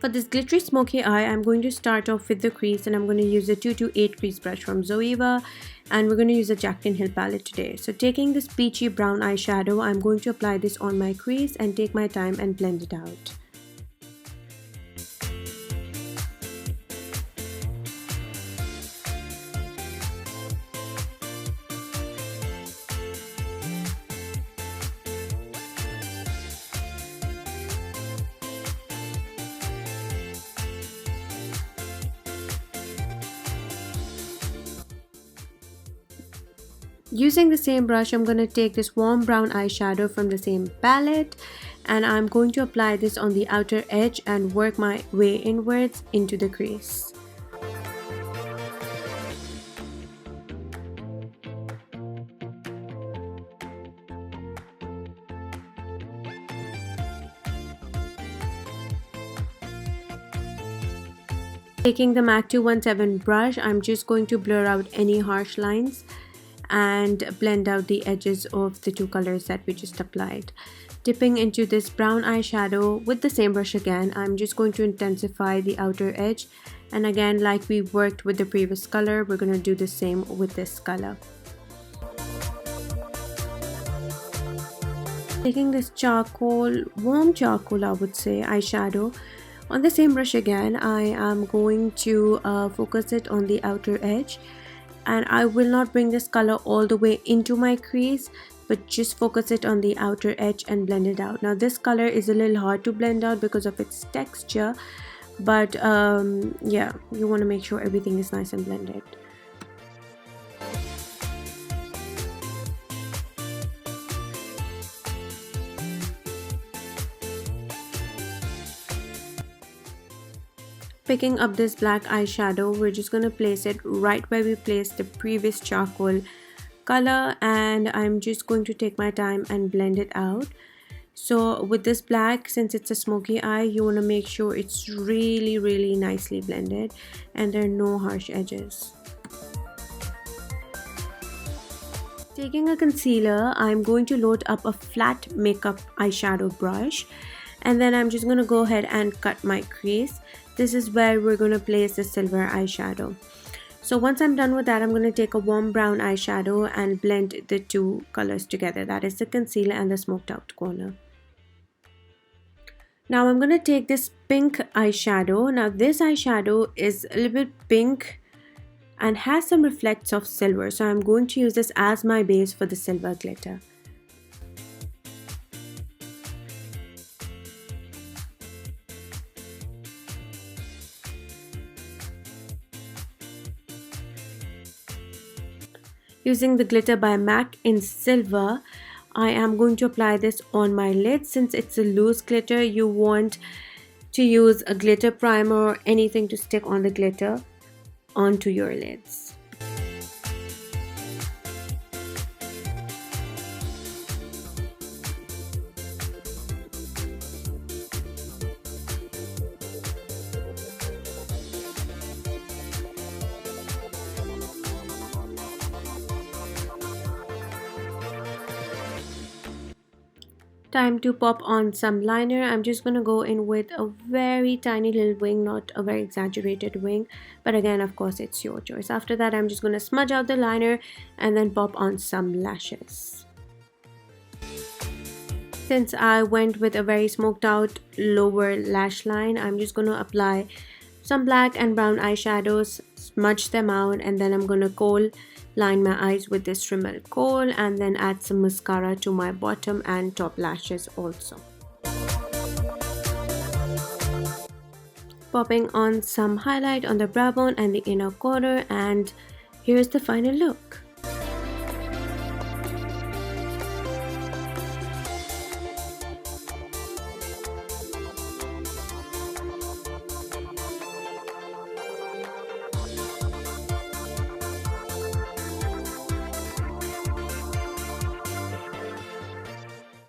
For this glittery smoky eye, I'm going to start off with the crease, and I'm going to use a 228 crease brush from Zoeva, and we're going to use a Jacyln Hill palette today. So taking this peachy brown eyeshadow, I'm going to apply this on my crease and take my time and blend it out. Using the same brush, I'm going to take this warm brown eyeshadow from the same palette, and I'm going to apply this on the outer edge and work my way inwards into the crease. Taking the MAC 217 brush, I'm just going to blur out any harsh lines and blend out the edges of the two colors that we just applied. Dipping into this brown eyeshadow with the same brush again, I'm just going to intensify the outer edge, and again, like we worked with the previous color, we're going to do the same with this color. Taking this charcoal, warm charcoal I would say, eyeshadow, on the same brush again, I am going to focus it on the outer edge, and I will not bring this color all the way into my crease, but just focus it on the outer edge and blend it out. Now this color is a little hard to blend out because of its texture, but yeah, you want to make sure everything is nice and blended. Picking up this black eyeshadow, we're just going to place it right where we placed the previous charcoal color, and I'm just going to take my time and blend it out. So with this black, since it's a smoky eye, you want to make sure it's really nicely blended and there are no harsh edges. Taking a concealer, I'm going to load up a flat makeup eyeshadow brush, and then I'm just going to go ahead and cut my crease. This is where we're going to place the silver eyeshadow. So once I'm done with that, I'm going to take a warm brown eyeshadow and blend the two colors together. That is the concealer and the smoked out corner. Now I'm going to take this pink eyeshadow. Now this eyeshadow is a little bit pink and has some reflects of silver. So I'm going to use this as my base for the silver glitter. Using the glitter by MAC in silver, I am going to apply this on my lid. Since it's a loose glitter, you want to use a glitter primer or anything to stick on the glitter onto your lids. Time to pop on some liner. I'm just going to go in with a very tiny little wing, not a very exaggerated wing, but again, of course, it's your choice. After that, I'm just going to smudge out the liner and then pop on some lashes. Since I went with a very smoked out lower lash line, I'm just going to apply some black and brown eyeshadows, smudge them out, and then I'm going to kohl line my eyes with this Rimmel Kohl, and then add some mascara to my bottom and top lashes also. Popping on some highlight on the brow bone and the inner corner, and here's the final look.